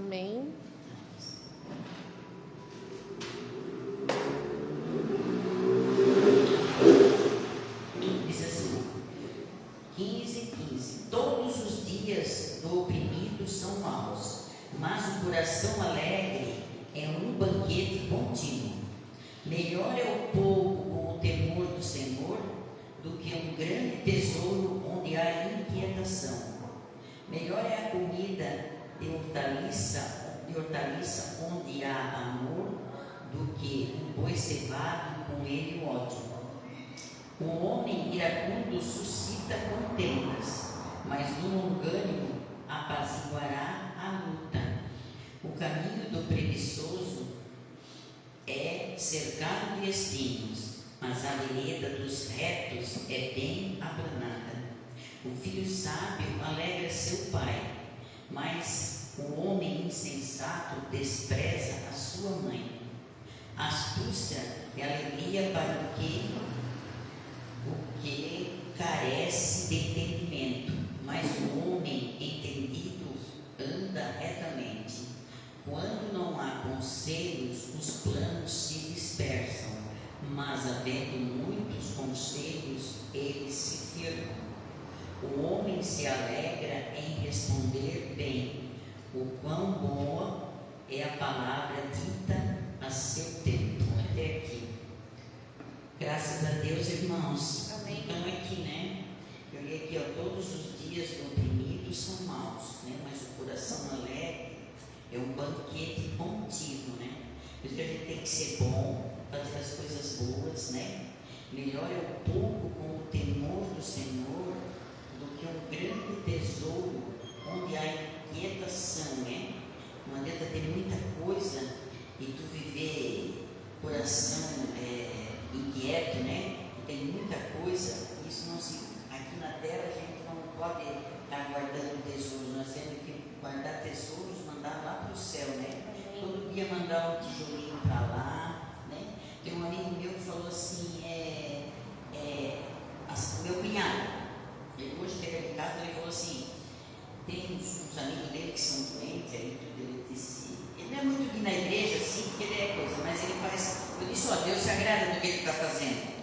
Amém. Diz assim, 15:15. Todos os dias do oprimido são maus, mas o coração alegre é um banquete contínuo. Melhor é o pouco com o temor do Senhor do que um grande tesouro onde há inquietação. Melhor é a comida de hortaliça onde há amor do que um boi cevado e com ele o ódio. O homem iracundo suscita contendas, mas no longânimo apaziguará a luta. O caminho do preguiçoso é cercado de espinhos, mas a vereda dos retos é bem aplanada. O filho sábio alegra seu pai, mas o homem insensato despreza a sua mãe. A astúcia é alegria para o que carece de entendimento, mas o homem entendido anda retamente. Quando não há conselhos, os planos se dispersam, mas havendo muitos conselhos, eles se firmam. O homem se alegra em responder bem. O quão boa é a palavra dita a seu tempo. Até aqui. Graças a Deus, irmãos. Amém. Então aqui, né? Eu li aqui, ó, todos os dias do oprimido são maus, né? Mas o coração alegre é um banquete contínuo, né? Por isso que a gente tem que ser bom, fazer as coisas boas, né? Melhor é o pouco com o temor do Senhor do que um grande tesouro onde há inquietação, né? Não adianta ter muita coisa e tu viver coração inquieto, né? E tem muita coisa, isso não se... Aqui na terra a gente não pode estar guardando tesouros, nós temos que guardar tesouros, mandar lá para o céu, né? Todo dia mandar um tijolinho para lá, né? Tem um amigo meu que falou assim, meu cunhado, ele hoje esteve aqui em casa, ele falou assim, tem uns amigos dele que são doentes, aí ele disse, ele não é muito de ir na igreja assim, porque ele é coisa, mas ele faz, eu disse, ó, Deus se agrada do que ele está fazendo.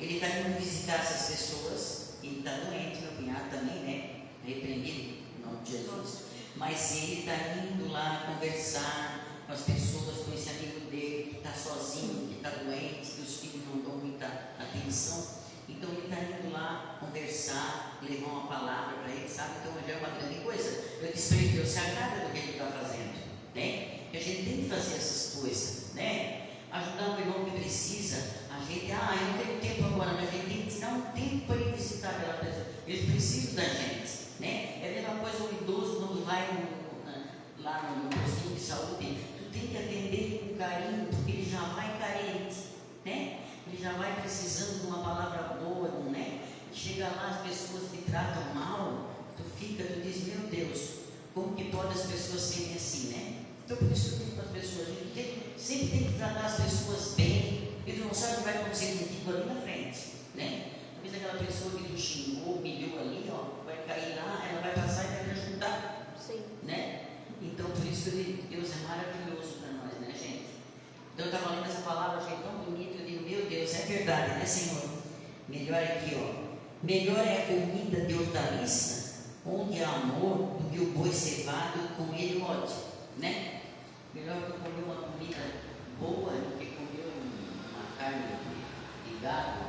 Ele está indo visitar essas pessoas, ele está doente, meu cunhado também, né? Repreendido, em nome de Jesus. Mas ele está indo lá conversar com as pessoas, com esse amigo dele que está sozinho, que está doente, que os filhos não dão muita atenção. Então ele está indo lá conversar, levar uma palavra para ele, sabe? Então já é uma grande coisa. Eu disse para ele, Deus se agrada do que ele está fazendo, né? Que a gente tem que fazer essas coisas, né? Ajudar o irmão que precisa, a gente, eu não tenho tempo agora, mas a gente tem que tirar um tempo para ir visitar aquela pessoa. Eles precisam da gente, né? É a mesma coisa o idoso quando vai lá no postinho de saúde, tu tem que atender com carinho, porque ele já vai carente, né? Ele já vai precisando de uma palavra boa, né? Chega lá, as pessoas te tratam mal, tu diz, meu Deus, como que pode as pessoas serem assim, né? Então por isso que eu digo para as pessoas, a gente sempre tem que tratar as pessoas bem, e tu não sabe o que vai acontecer contigo ali na frente, né? Talvez aquela pessoa que tu xingou, humilhou ali, ó, vai cair lá, ela vai passar e vai te ajudar. Sim. Né? Então por isso que Deus é maravilhoso para nós, né, gente? Então eu estava lendo essa palavra, achei tão bonito, eu digo, meu Deus, é verdade, né, Senhor? Melhor aqui, ó. Melhor é a comida de hortaliça, onde há amor, do que o boi cevado com ele ódio, né? Melhor que comer uma comida boa do que comer uma carne de gado,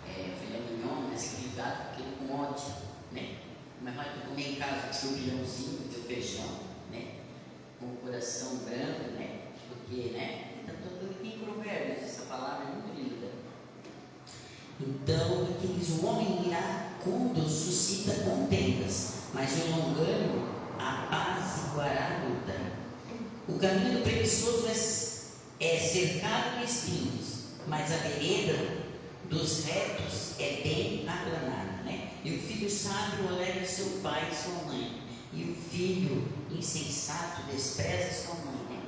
filé mignon, aquele gado com ódio, né? Mas vai tu comer em casa o seu bilhãozinho, o teu feijão, né? Com o coração branco, né? Porque, né? Então, aqui em Provérbios, essa palavra é muito linda. Então, aqui diz, o homem iracundo suscita contendas, mas o longânimo apaziguará a luta. O caminho do preguiçoso é cercado de espinhos, mas a vereda dos retos é bem aplanada, né? E o filho sábio alegra seu pai e sua mãe, e o filho insensato despreza sua mãe, né?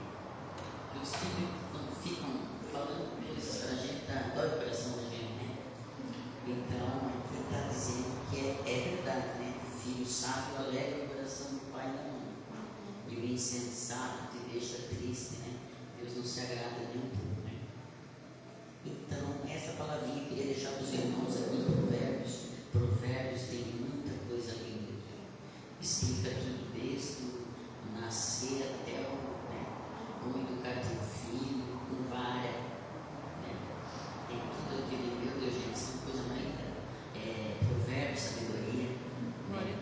E os filhos, quando ficam falando coisas para a gente, dói o coração da gente, né? Então, ele está dizendo que é verdade, né? O filho sábio alegra o coração do pai e da mãe, e o insensato igreja triste, né? Deus não se agrada nem um pouco, né? Então, essa palavrinha eu queria deixar para os irmãos aqui em Provérbios. Provérbios tem muita coisa linda. Explica tudo desde o nascer até o, né, como educar teu filho, com vara, né? Tem tudo aquele, meu Deus, gente, são coisa mais linda. Provérbios, sabedoria, né?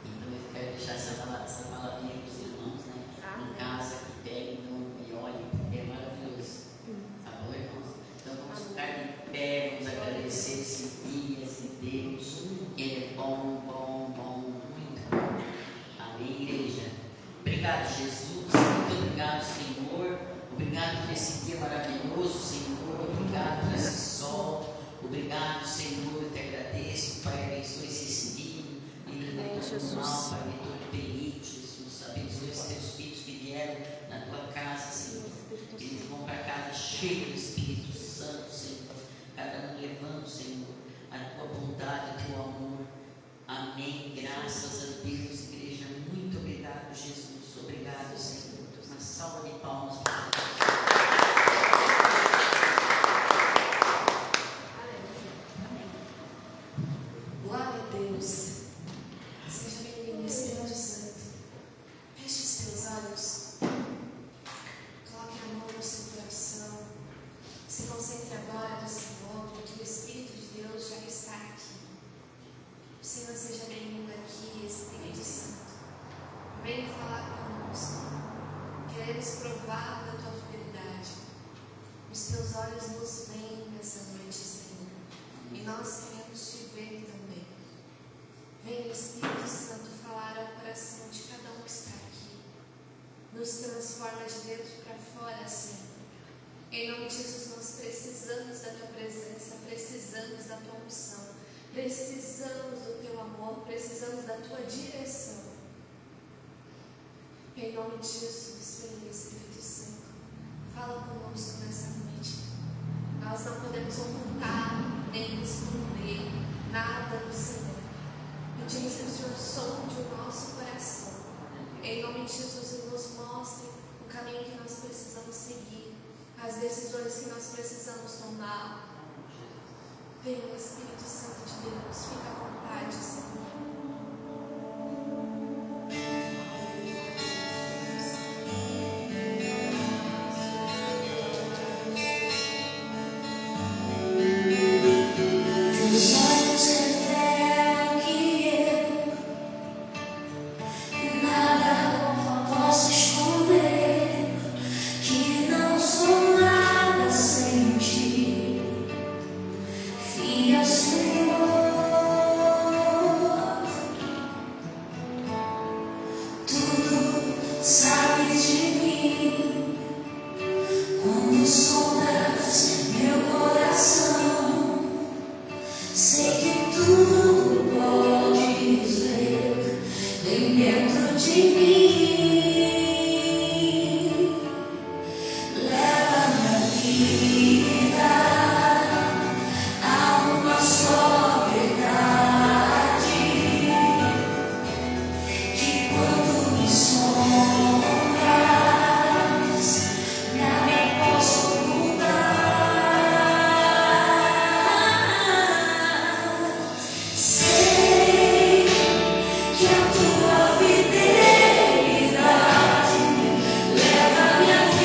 Então eu quero deixar essa palavrinha para os irmãos, né? Em casa, que peguem e olhem, é maravilhoso. Tá bom, irmãos? Então vamos ficar de pé, vamos agradecer esse dia, esse Deus, que Ele é bom, bom, bom, muito bom. Amém, igreja? Obrigado, Jesus. Muito obrigado, Senhor. Obrigado por esse dia maravilhoso, Senhor. Obrigado por esse sol. Obrigado, Senhor. Eu te agradeço. Pai, abençoe esse dia. Em todo mal, Pai, em todo perigo, Jesus. Abençoe esses teus filhos que vieram na tua casa, Senhor. Eles vão para casa cheios do Espírito Santo, Senhor. Cada um levando, Senhor, a tua bondade, o teu amor. Amém. Graças a Deus, igreja. Muito obrigado, Jesus. Obrigado, Senhor. Uma salva de palmas para Deus. Glória a Deus. Seja bem-vindo, Espírito Santo. Feche os teus olhos. Coloque a mão no seu coração. Se concentre agora no Senhor, porque o Espírito de Deus já está aqui. O Senhor seja bem-vindo aqui, Espírito Santo. Venha falar conosco. Queremos provar da tua fidelidade. Os teus olhos nos veem nessa noite, Senhor. E nós queremos te ver também. Venha, Espírito Santo, falar ao coração de cada um que está aqui. Nos transforma de dentro para fora, Senhor. Em nome de Jesus, nós precisamos da tua presença, precisamos da tua unção, precisamos do teu amor, precisamos da tua direção. Em nome de Jesus, venha, Espírito Santo, fala conosco nessa noite. Nós não podemos ocultar nem esconder nada do Senhor. Pedimos que o Senhor sonde o nosso coração. Em nome de Jesus, Ele nos mostre o caminho que nós precisamos seguir, as decisões que nós precisamos tomar. Venha, Espírito Santo de Deus, fica à vontade, Senhor.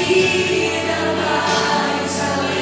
Vida mais além.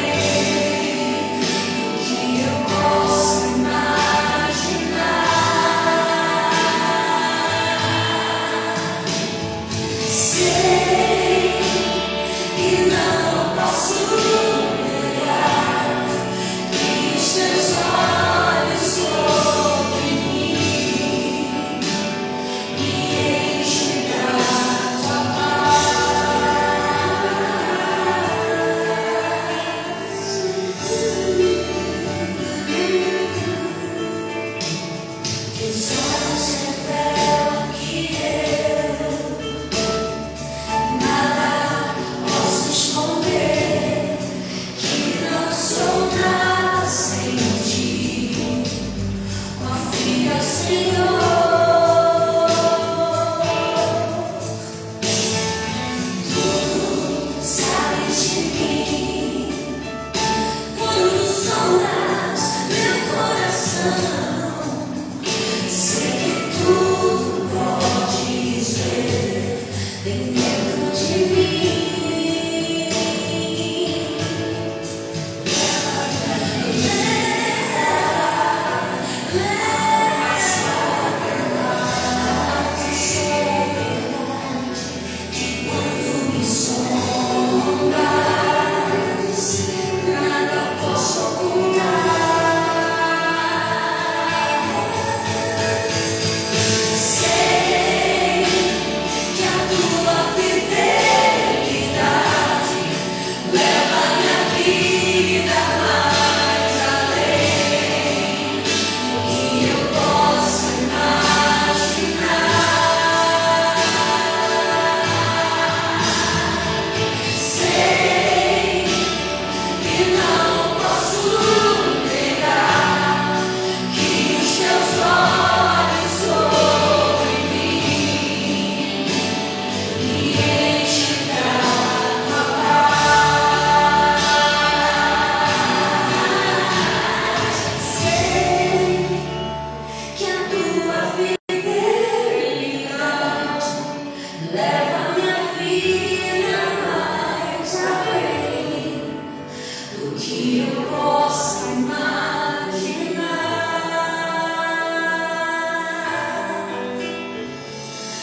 que eu possa imaginar.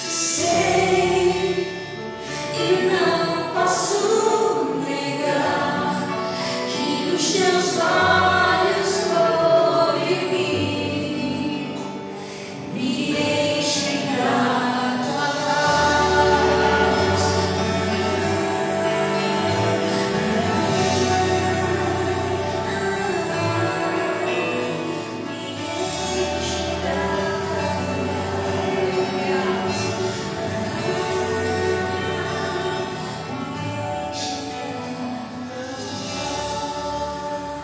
Sei e não posso negar que os teus olhos sobre mim me enchem da tua paz.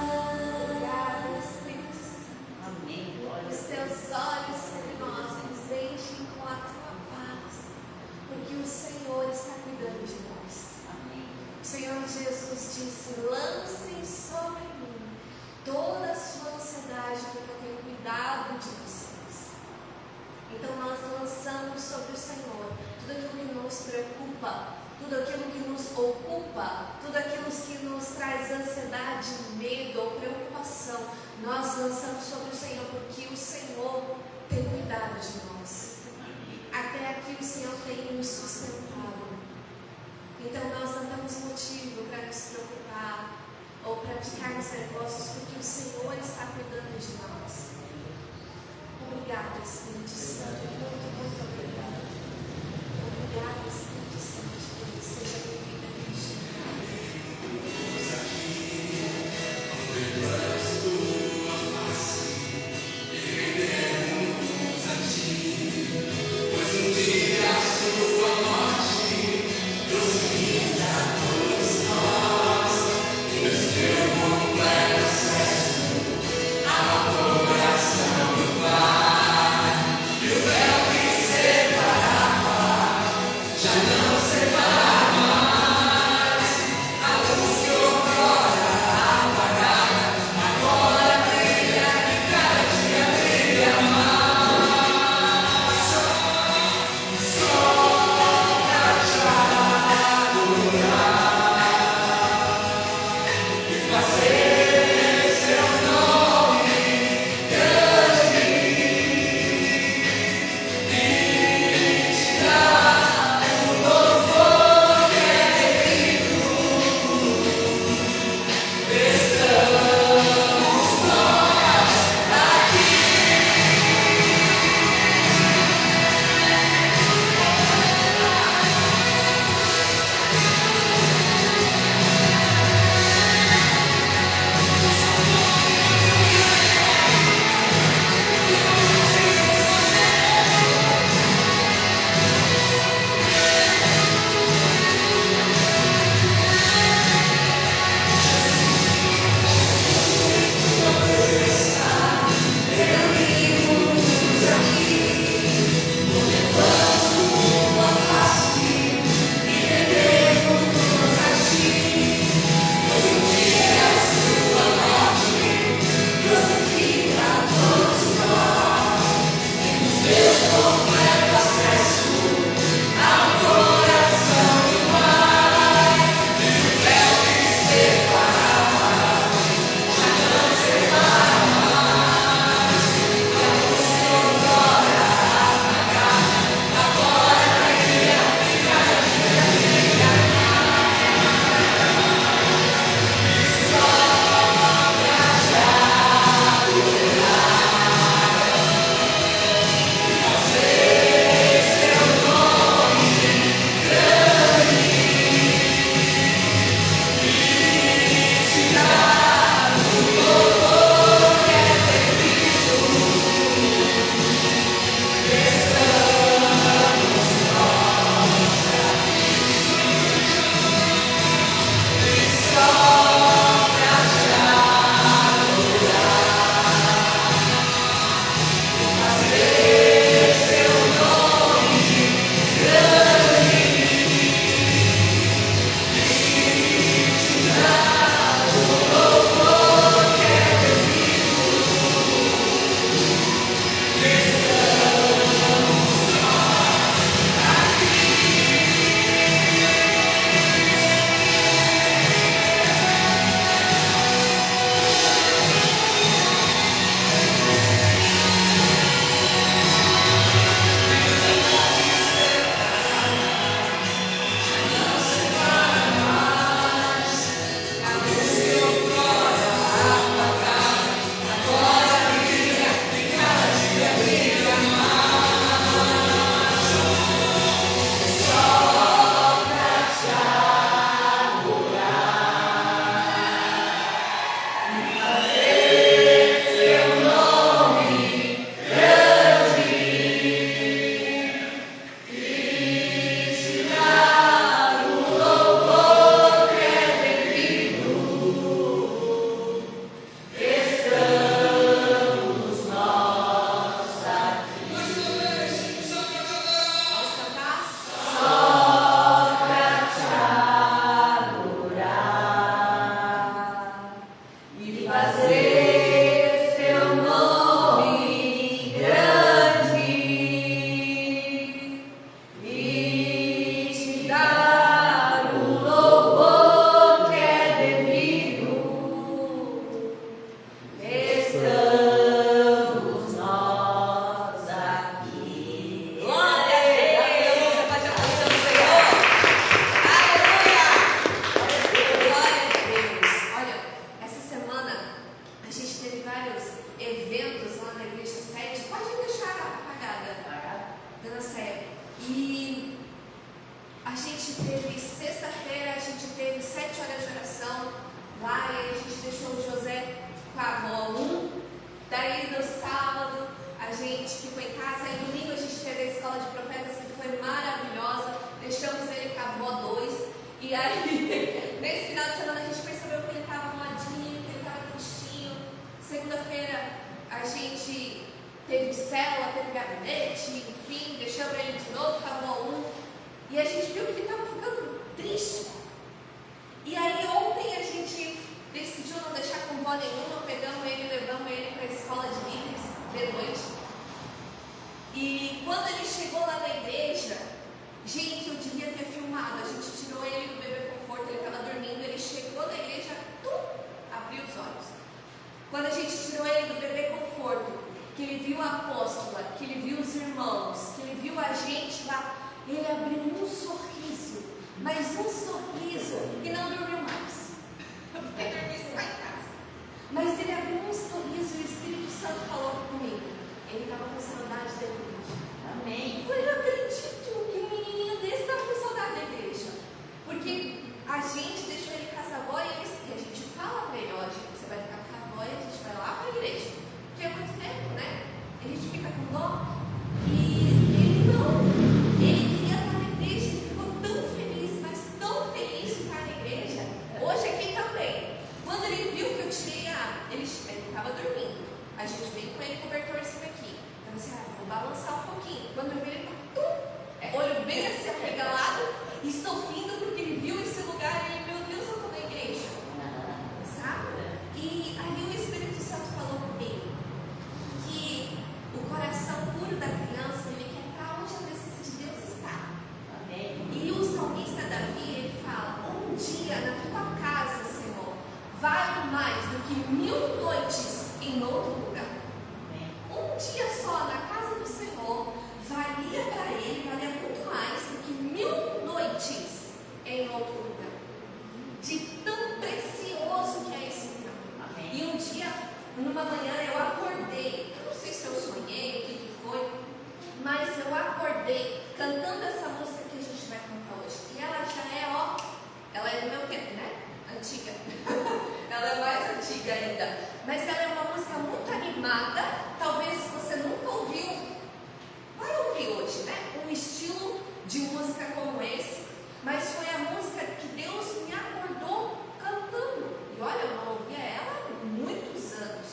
Obrigada, Espírito Santo. Amém. Glória Os a Deus. teus olhos sobre nós, eles enchem com a tua paz, porque o Senhor está cuidando de nós. Amém. O Senhor Jesus disse: lancem sobre mim toda a sua ansiedade, porque eu tenho cuidado de vocês. Então nós lançamos sobre o Senhor tudo aquilo que nos preocupa, tudo aquilo que nos ocupa, tudo aquilo que nos traz ansiedade, medo ou preocupação. Nós lançamos sobre o Senhor, porque o Senhor tem cuidado de nós. Até aqui o Senhor tem nos sustentado. Então nós não temos motivo para nos preocupar ou para ficarmos nervosos, porque o Senhor está cuidando de nós. Obrigada, Espírito Santo. Muito, muito obrigada. Obrigada, Espírito Santo, por isso. Seja bem-vindo neste lugar. Já pro gabinete, enfim, deixamos ele de novo, acabou um. E a gente viu que ele estava ficando triste. E aí ontem a gente decidiu não deixar com vó nenhuma, pegamos ele e levamos ele para a escola de líderes de noite. E quando ele chegou lá na igreja, gente, eu devia ter filmado, a gente tirou ele do bebê conforto, ele estava dormindo, ele chegou na igreja, abriu os olhos. Quando a gente tirou ele do bebê conforto, que ele viu a apóstola, que ele viu os irmãos, que ele viu a gente lá, ele abriu um sorriso, mas um sorriso que não dormiu mais. Eu fiquei dormindo só em casa. Mas ele abriu um sorriso e o Espírito Santo falou comigo. Ele estava com saudade da igreja. Amém. Eu falei, não acredito que um menininho desse estava com saudade da igreja. Porque a gente deixou ele com essa avó e a gente fala para ele, ó, você vai ficar com a avó e a gente vai lá para a igreja. Porque é muito tempo, né? A gente fica com dó. E ele não. Ele queria estar na igreja, ele ficou tão feliz, mas tão feliz de estar na igreja. Hoje aqui também. Quando ele viu que eu tirei ele estava dormindo. A gente veio com ele cobertor em cima aqui. Então assim, vou balançar um pouquinho. Quando eu vi ele, olho bem assim, arregalado e sorrindo porque ele viu esse lugar e ele, meu Deus, eu estou na igreja. Sabe? E aí o Espírito Santo falou comigo que o coração puro da criança, ele quer estar onde a presença de Deus está. Amém. E o salmista Davi, ele fala, um dia na tua casa, Senhor, vale mais do que 1000 noites em outro lugar. Um dia só na casa do Senhor valia para ele, valia muito mais do que 1000 noites em outro lugar. De tão precioso que é esse lugar. Amém. E um dia, numa manhã, eu acordei, eu não sei se eu sonhei, o que foi, mas eu acordei cantando essa música que a gente vai cantar hoje. E ela já é, ó, ela é do meu tempo, né? Antiga. Ela é mais antiga ainda. Mas ela é uma música muito animada. Talvez se você nunca ouviu, vai ouvir hoje, né? Um estilo de música como esse. Mas foi a música que Deus me acordou cantando. E olha, eu não ouvia ela há muitos anos.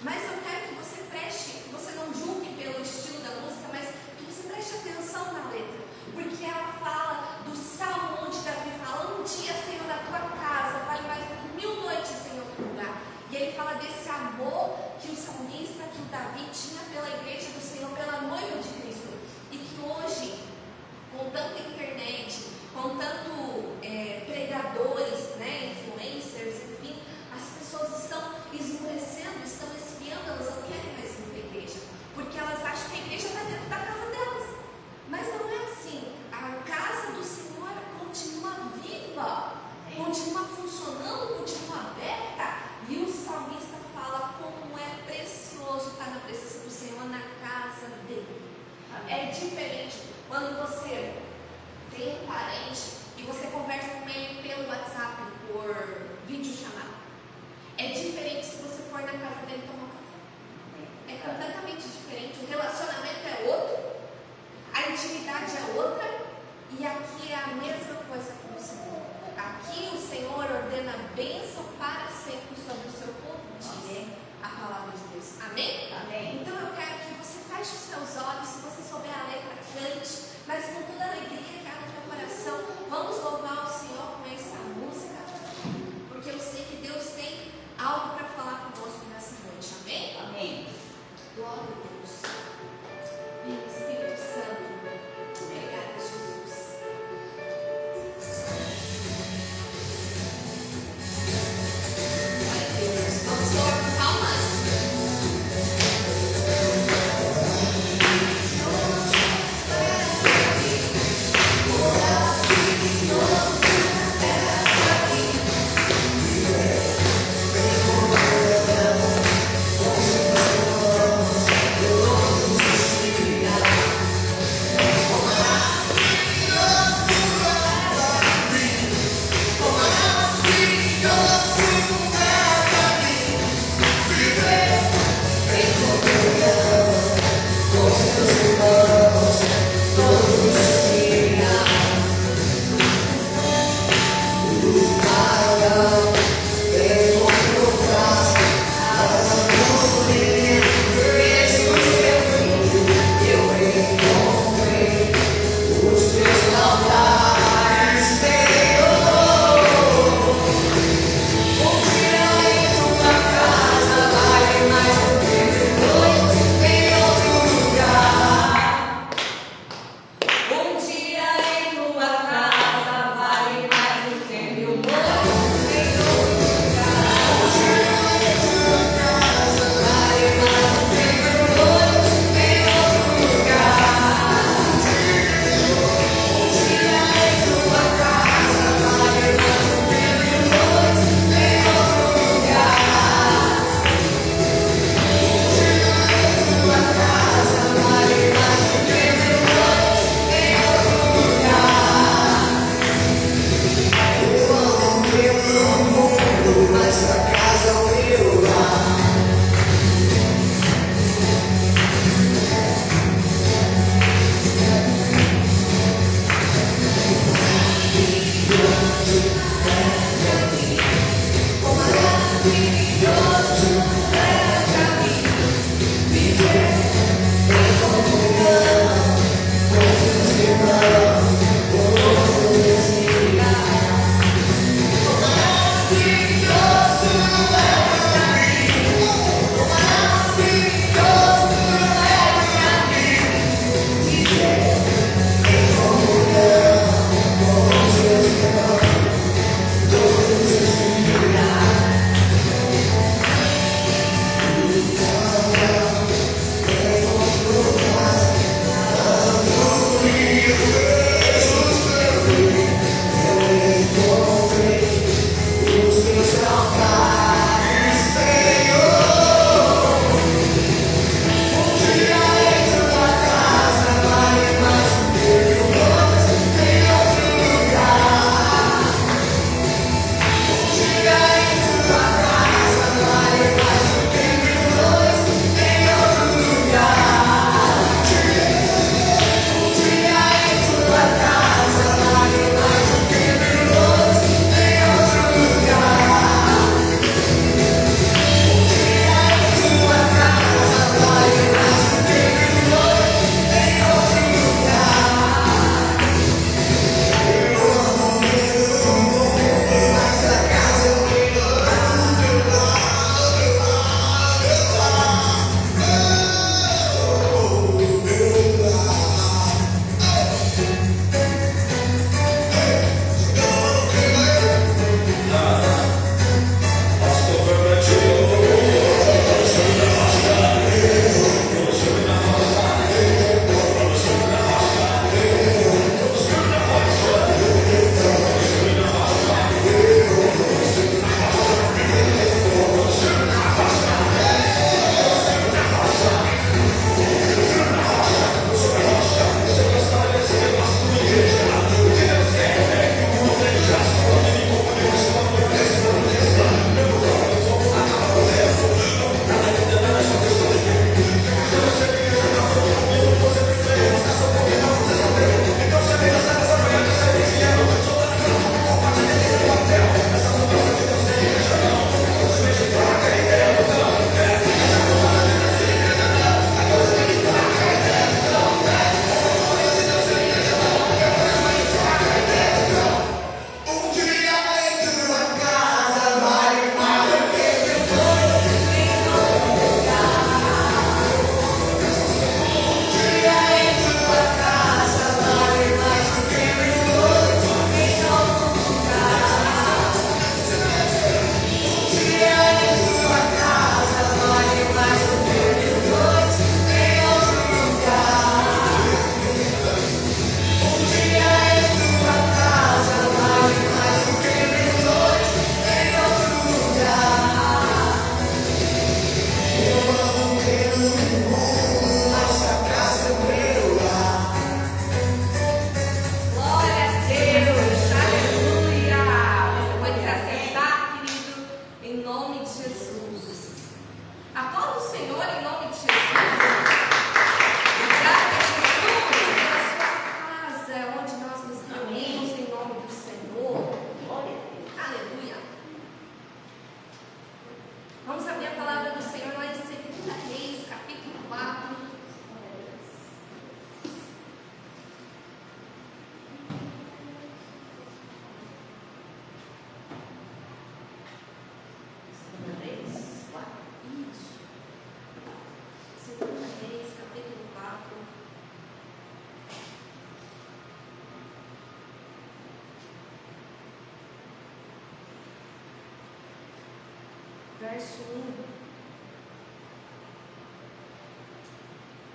Mas eu quero que você preste, que você não julgue pelo estilo da música, mas que você preste atenção na letra. Porque ela fala do salmo onde Davi fala, um dia, Senhor, na tua casa vale mais do que 1000 noites em outro lugar. E ele fala desse amor que o salmista, que o Davi tinha pela igreja do Senhor, pela noiva de Cristo. E que hoje, com tanta internet, com tanto pregadores, né, influencers, enfim, as pessoas estão esmorecendo, estão esfriando, elas não querem mais ir para a igreja. Porque elas acham que a igreja está dentro da casa delas. Mas não é assim. A casa do Senhor continua viva, continua funcionando, continua aberta. E o salmista fala como é precioso estar na presença do Senhor, na casa dele. É diferente quando você tem um parente e você conversa com ele pelo WhatsApp, por videochamada. É diferente se você for na casa dele tomar café. É completamente diferente. O relacionamento é outro, a intimidade é outra, e aqui é a mesma coisa com o Senhor. Aqui o Senhor ordena bênção para sempre sobre o seu povo, diz a palavra de Deus. Amém? Amém. Então eu quero que você feche os seus olhos, se você souber a letra, cante, mas com toda a alegria que há no teu coração. Vamos louvar o Senhor com essa música, porque eu sei que verso 1,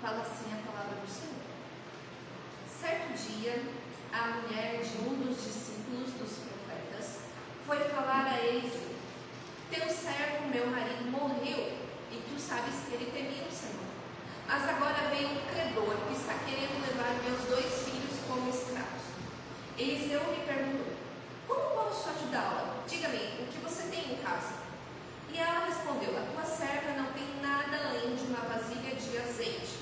fala assim a palavra do Senhor. Certo dia, a mulher de um dos discípulos dos profetas foi falar a Eliseu: teu servo, meu marido, morreu, e tu sabes que ele temia o Senhor. Mas agora veio um credor que está querendo levar meus 2 filhos como escravos. Eliseu lhe perguntou: como posso ajudá-la? Diga-me, o que você tem em casa? E ela respondeu: a tua serva não tem nada além de uma vasilha de azeite.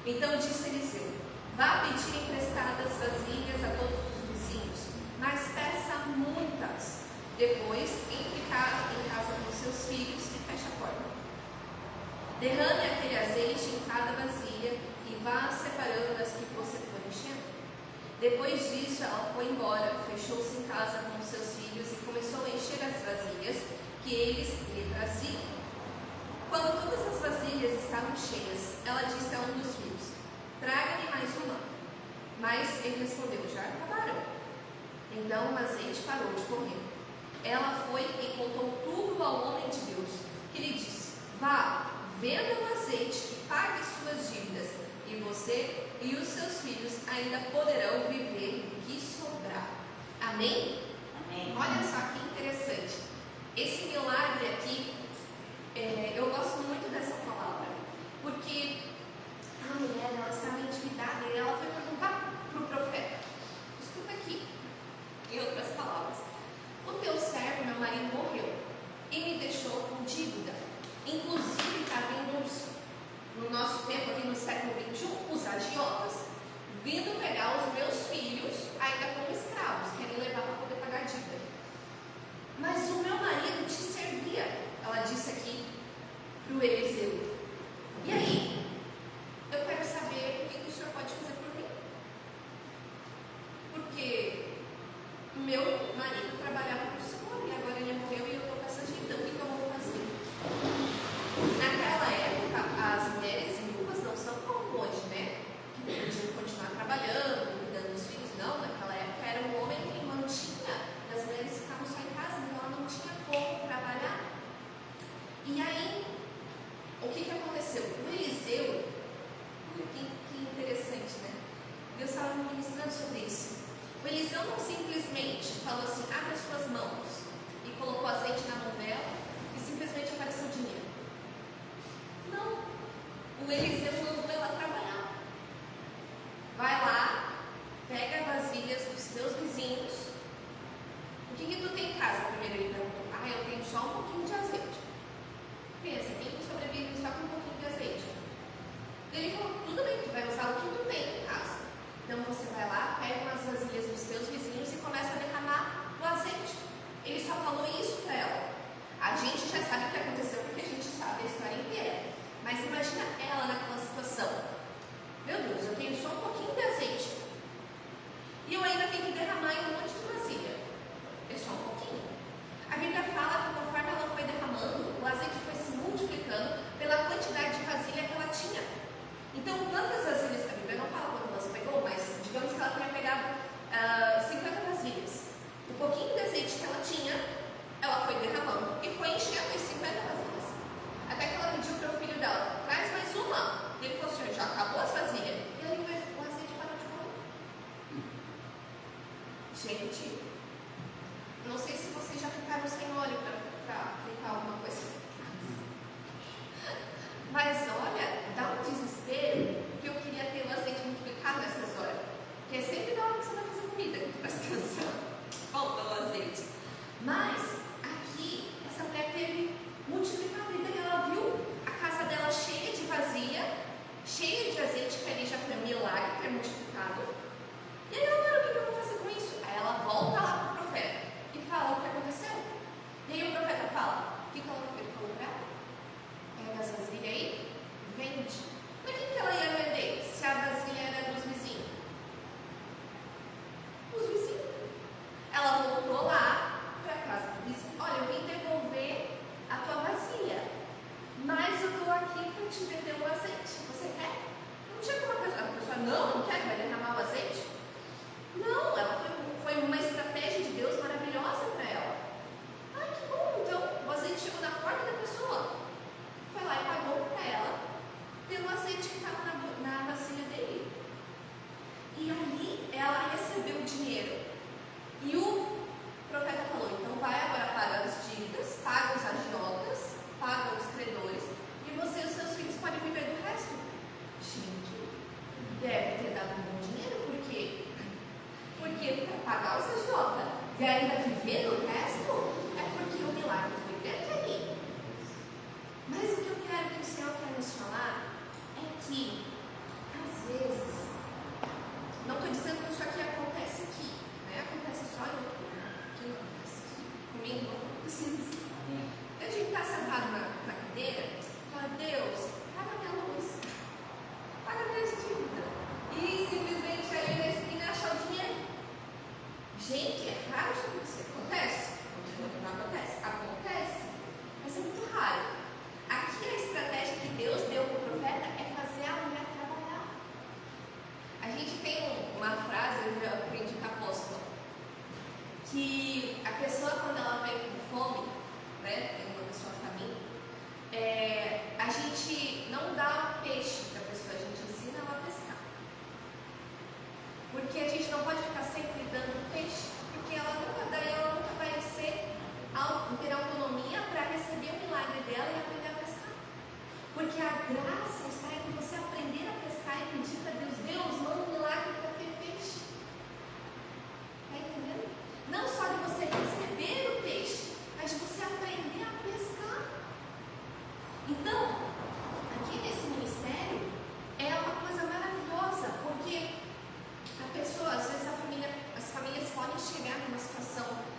Então disse Eliseu: vá pedir emprestadas vasilhas a todos os vizinhos, mas peça muitas. Depois, entre em casa com seus filhos Derrame aquele azeite em cada vasilha e vá separando as que você for enchendo. Depois disso, ela foi embora, fechou-se em casa com seus filhos e começou a encher as vasilhas que eles lhe traziam. Quando todas as vasilhas estavam cheias, ela disse a um dos filhos: traga-me mais uma. Mas ele respondeu: já acabaram. Então o azeite parou de correr. Ela foi e contou tudo ao homem de Deus, que lhe disse: vá, venda o azeite e pague suas dívidas, e você e os seus filhos ainda poderão viver o que sobrar. Amém? Amém. Olha só que interessante. Esse milagre aqui, eu gosto muito dessa palavra, porque a mulher, ela estava endividada e ela foi perguntar para o profeta: escuta aqui, em outras palavras, o teu servo, meu marido, morreu e me deixou com dívida. Inclusive, está vindo no nosso tempo, aqui no século XXI, os agiotas vindo pegar os meus filhos, ainda como escravos, querem levar para poder pagar a dívida. Mas o meu marido te servia, ela disse aqui para o Eliseu. E aí, eu quero saber o que o senhor pode fazer por mim. Porque meu marido trabalhava para o senhor e agora ele morreu e eu estou com essa dívida. O que eu vou fazer? Naquela época, as mulheres viúvas não são como hoje, né? Que podiam continuar trabalhando, cuidando dos filhos. Não, naquela época era o homem que mantinha, as mulheres ficavam só em casa, então ela não tinha como trabalhar. E aí, o que aconteceu? O Eliseu, que interessante, né? Deus estava me ministrando sobre isso. O Eliseu não simplesmente falou assim: abre as suas mãos, e colocou azeite na mão dela e simplesmente apareceu dinheiro. Não. O Eliseu mandou ela trabalhar. Vai lá, pega vasilhas dos teus vizinhos. O que tu tem em casa? Primeiro ele perguntou: eu tenho só um pouquinho de azeite. Pensa, quem sobrevive só com um pouquinho de azeite? Ele falou: tudo bem, tu vai usar o que tu tem em casa. Então você vai lá, pega umas vasilhas dos teus vizinhos e começa a derramar o azeite. Ele só falou isso para ela. A gente já sabe o que aconteceu porque a gente sabe a história inteira. Mas imagina ela naquela situação: meu Deus, eu tenho só um pouquinho de azeite e eu ainda tenho que derramar em um monte de vasilha. É só um pouquinho. A Bíblia fala que conforme ela foi derramando, o azeite foi se multiplicando pela quantidade de vasilha que ela tinha. Então, quantas vasilhas? A Bíblia não fala quando ela se pegou, mas digamos que ela tenha pegado 50 vasilhas. O pouquinho de azeite que ela tinha, ela foi derramando e foi enchendo as 50 vasilhas. Até que ela pediu para o filho dela: traz mais uma. E ele falou: senhor, já acabou as vasilhas? E aí o azeite parou de correr. Gente, não sei se vocês já ficaram sem óleo para fritar alguma coisa. Mas olha, dá um desespero, porque eu queria ter o azeite multiplicado nessas horas. Porque é sempre na hora que você vai fazer comida que tu presta atenção. Falta o azeite. Mas aqui, essa mulher teve multiplicado. E daí ela viu a casa dela cheia de vasilha, cheia de azeite, que ali já foi um milagre, que é multiplicado. E aí agora o que eu vou fazer com isso? Aí ela volta lá para o profeta e fala o que aconteceu. E aí o profeta fala: o que ele falou para ela? Pega as vasilhas aí, vende. Para que ela ia vender se a vasilha era dos vizinhos? Os vizinhos. Ela voltou lá para a casa do vizinho: olha, eu vim devolver a tua vasilha, mas eu estou aqui para te vender o azeite. Você quer? Não tinha como a pessoa: não quero, vai derramar o azeite? Não, ela foi uma estratégia de Deus maravilhosa para ela. Ai, que bom, então o azeite chegou na porta da pessoa. Foi lá e pagou para ela pelo azeite que estava na vasilha dele. E ali ela recebeu o dinheiro. E o profeta falou: então vai agora pagar as dívidas, paga os agiotas, paga os credores, e você e os seus filhos podem viver do pode ficar sempre dando peixe, porque ela nunca vai ter autonomia para receber o milagre dela e aprender a pescar. Porque a graça está em você aprender a pescar e pedir para Deus, Deus, manda um milagre para ter peixe. Está entendendo? Não só de você receber o peixe, mas de você aprender a pescar. Então, aqui nesse ministério é uma coisa maravilhosa, porque a pessoa, às vezes as famílias podem chegar numa situação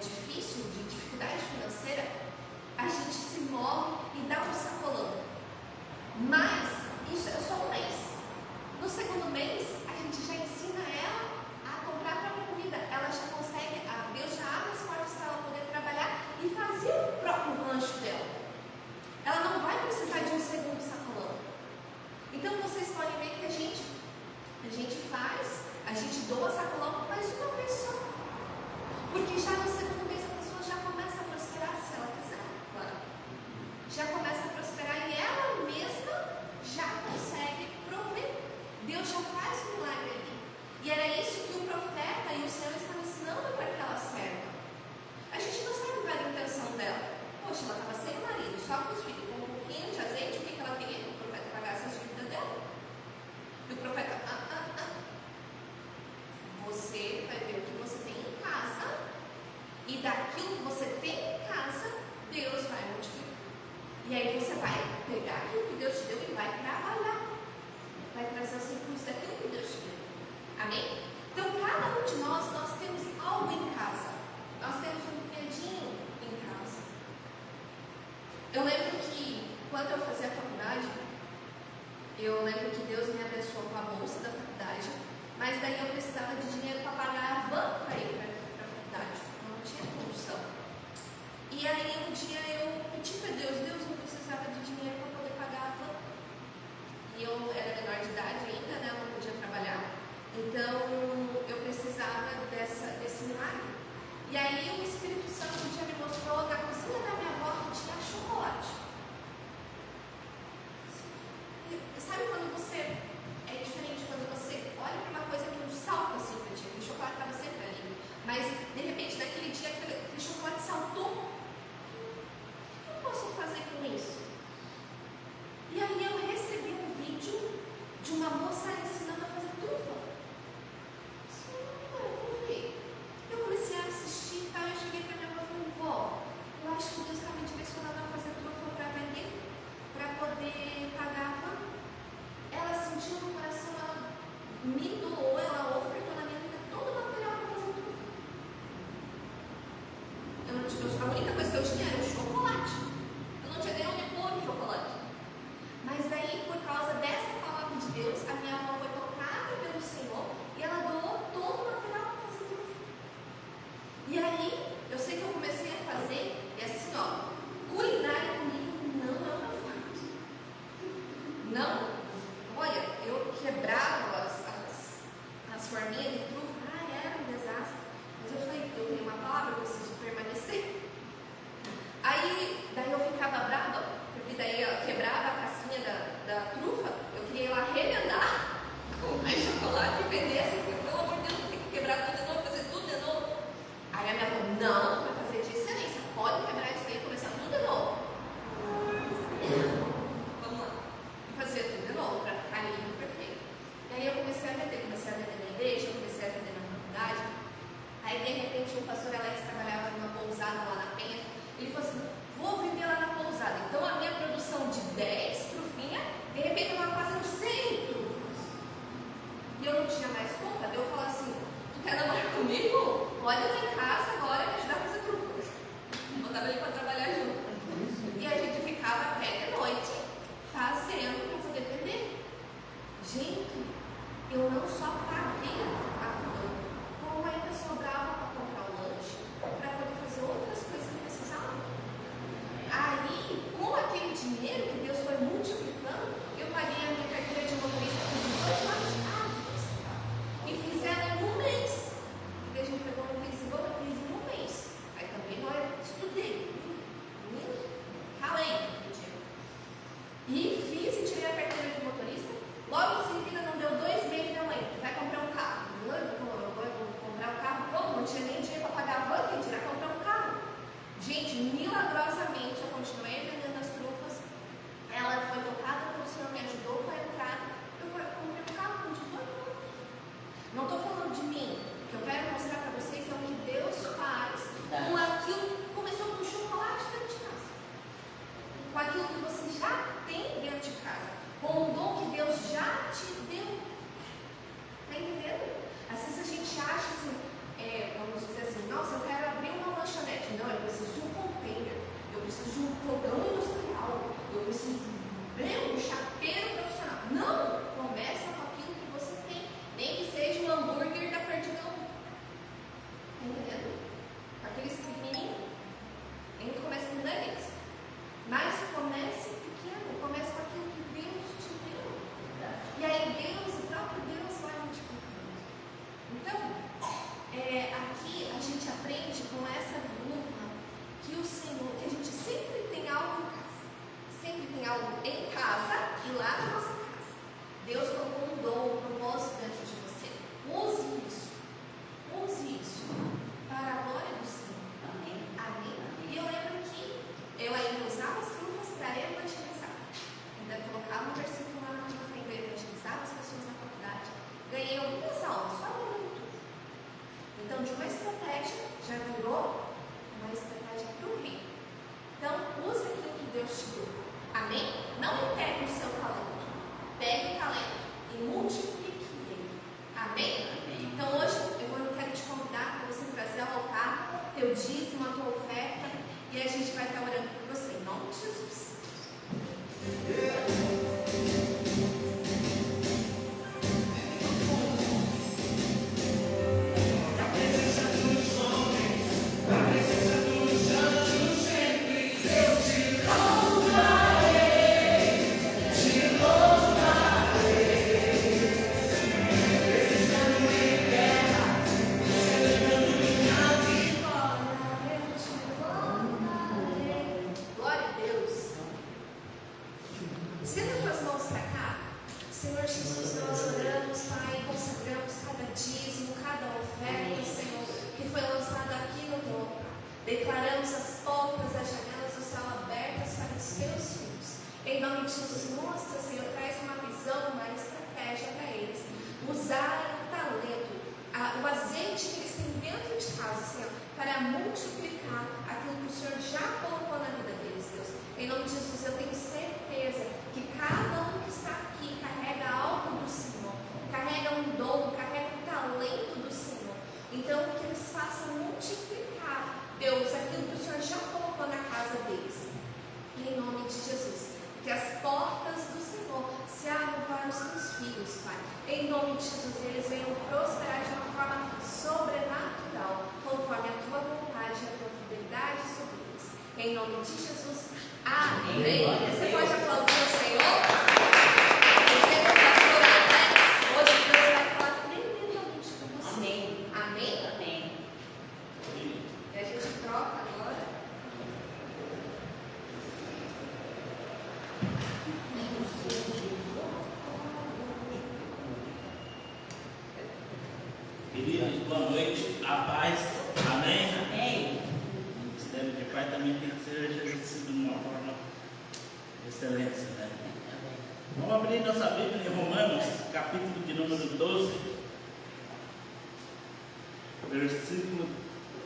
difícil, de dificuldade financeira, a gente se move e dá um sacolão. Mas isso é só um mês. No segundo mês, a gente já ensina ela a comprar a própria comida. Ela já consegue, Deus já abre as portas para ela poder trabalhar e fazer o próprio rancho dela. Ela não vai precisar de um segundo sacolão. Então vocês podem ver que a gente doa sacolão, mas uma vez só. Porque já no segundo mês a pessoa já começa a prosperar, se ela quiser, claro. Já começa a prosperar e ela mesma já consegue prover. Deus já faz um milagre ali. E era isso que o profeta e o Senhor estavam ensinando para aquela serva. A gente não sabe qual era a intenção dela. Poxa, ela estava sem marido, só com os filhos, com um pouquinho de azeite, o que ela queria? Que o profeta pagasse as dívidas dela. E o profeta, você vai ver o que você tem em casa, e daquilo que você tem em casa, Deus vai multiplicar. E aí você vai pegar aquilo que Deus te deu e vai trabalhar. Vai trazer os recursos daquilo que Deus te deu. Amém? Então, cada um de nós temos algo em casa. Nós temos um brinquedinho em casa. Eu lembro que, quando eu fazia a faculdade, eu lembro que Deus me abençoou com a bolsa da faculdade, mas daí eu precisava de dinheiro para pagar a van para ir para a faculdade. Não tinha condição. E aí um dia eu pedi para Deus, eu precisava de dinheiro para poder pagar a van. E eu era menor de idade ainda, né? Eu não podia trabalhar. Então eu precisava desse milagre. E aí o Espírito Santo um dia me mostrou da cozinha da minha avó que tinha chocolate. E sabe quando você... É diferente quando você olha para uma coisa que um salto assim para ti. O chocolate estava sempre ali. Mas de repente naquele dia aquele chocolate saltou. O que eu posso fazer com isso? E aí eu recebi um vídeo de uma moça ensinando a fazer trufa. Eu vou ver. Eu comecei a assistir e tal, eu cheguei para minha avó e falei, vó, eu acho que Deus está me direcionando a fazer trufa para vender, para poder pagar a van. Ela sentiu no coração, ela me doou, ela ofertou na minha vida todo o material para fazer trufa. A única coisa que eu tinha era o chocolate. Eu não tinha nem onde pôr o chocolate. Mas daí, por causa dessa palavra de Deus, a minha avó foi tocada pelo Senhor e ela doou todo o material para fazer trufa. E aí, eu sei que eu comecei a fazer, e assim, ó, culinária comigo não é uma forte. Não. Olha, eu quebrava as forminhas de trufa, era um desastre. Mas eu falei, eu tenho uma palavra, eu preciso permanecer. Aí, daí eu ficava brava, porque daí eu quebrava a casquinha da trufa, eu queria ir lá remendar com mais chocolate e vender assim, pelo amor de Deus, eu tenho que quebrar tudo de novo, fazer tudo de novo. Aí a minha avó, não, tu vai fazer de excelência, pode quebrar isso aí e começar tudo de novo. Vamos lá. E fazer tudo de novo, para ficar limpo, perfeito. E aí eu comecei a vender na igreja, comecei a vender na faculdade. Aí de repente um pastor Alex trabalhava numa pousada lá na Penha. Ele falou assim, vou vender lá na pousada. Então a minha produção de 10 trufinhas, de repente eu estava fazendo 100 trufas. E eu não tinha mais conta. Daí eu falava assim, tu quer namorar comigo? Pode ir lá em casa agora me ajudar a fazer trufas. Botava ele para trabalhar junto. E a gente ficava até de noite fazendo para poder vender. Gente, eu não só paguei a van, como ainda sobrava para comprar o lanche, para poder fazer outras coisas que precisava. Aí, com aquele dinheiro que Deus foi multiplicando, eu paguei a minha carteira de motorista por 18 anos à vista. E fiz ela em um mês. E a gente pegou no principal, eu fiz em um mês. Aí também eu estudei. Ralei. E fiz e tirei a carteira de motorista. Logo em seguida, não deu 2 meses, minha mãe vai comprar um carro. Eu aquilo que você já tem dentro de casa, com o dom que Deus já te deu. Está entendendo? Às vezes a gente acha assim, vamos dizer assim, nossa, eu quero abrir uma lanchonete. Não, eu preciso de um container, eu preciso de um fogão industrial, eu preciso de um chapeiro profissional. Não! Começa com aquilo que você tem, nem que seja um hambúrguer da Perdigão. Está entendendo? Aqueles pequenininhos. A gente começa com nuggets. Mas comece pequeno, comece com aquilo que Deus te deu. E aí Deus, o próprio Deus vai multiplicando. Então, aqui a gente aprende com essa viúva que o Senhor, que a gente sempre tem algo em casa. Sempre tem algo em casa e lá na nossa casa. Deus colocou um dom, um propósito dentro de você. Use isso. Use isso para a glória do Senhor. Amém. Amém? E eu lembro que eu ainda usava as trufas para evangelizar. Ainda colocava um versículo lá na trufa, ainda evangelizava as pessoas na faculdade. Ganhei algumas aulas, só olhando tudo. Então, de uma estratégia, já virou uma estratégia para o reino. Então, use aquilo que Deus te deu. Amém? Não pegue o seu talento. Pegue o talento e multiplique ele. Amém? Amém. Então, hoje, eu quero te convidar para você trazer ao altar teu dízimo, a tua oferta. E a gente vai estar orando por você, em nome de Jesus. Glória a Deus. Estenda tuas mãos para cá. Senhor Jesus, nós oramos, Pai, consagramos cada dízimo, cada oferta, Senhor, que foi lançada aqui no teu altar. Declaramos as portas, as janelas do céu abertas para os teus filhos. Em nome de Jesus, mostra, Senhor, traz uma visão, uma estratégia para eles. Usar o talento, o azeite que eles têm dentro de casa, Senhor, para multiplicar aquilo que o Senhor já colocou na vida deles, Deus. Em nome de Jesus, eu tenho certeza que cada um que está aqui carrega algo do Senhor, carrega um dom, carrega um talento do Senhor. Então, que eles façam multiplicar, Deus, aquilo que o Senhor já colocou na casa deles. Em nome de Jesus, que as portas do Senhor se abram para os teus filhos, Pai. Em nome de Jesus, eles venham prosperar de uma forma sobrenatural, conforme a tua vontade e a tua fidelidade sobre eles. Em nome de Jesus, amém. Você pode aplaudir o Senhor? Você é o pastor Alex. Hoje Deus vai falar tremendamente com você. Amém. Amém? Amém. E a gente troca agora. Queridos, boa noite, a paz, amém? Amém. O ministério de Pai também tem que ser exercido de uma forma de excelência, né? Vamos abrir nossa Bíblia em Romanos, capítulo de número 12, versículo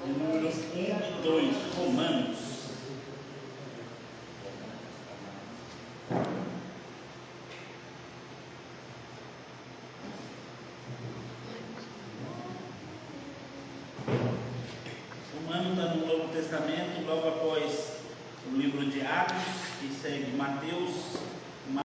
de número 1 e 2, Romanos. Romano está no Novo Testamento, logo após o livro de Atos, que segue Mateus,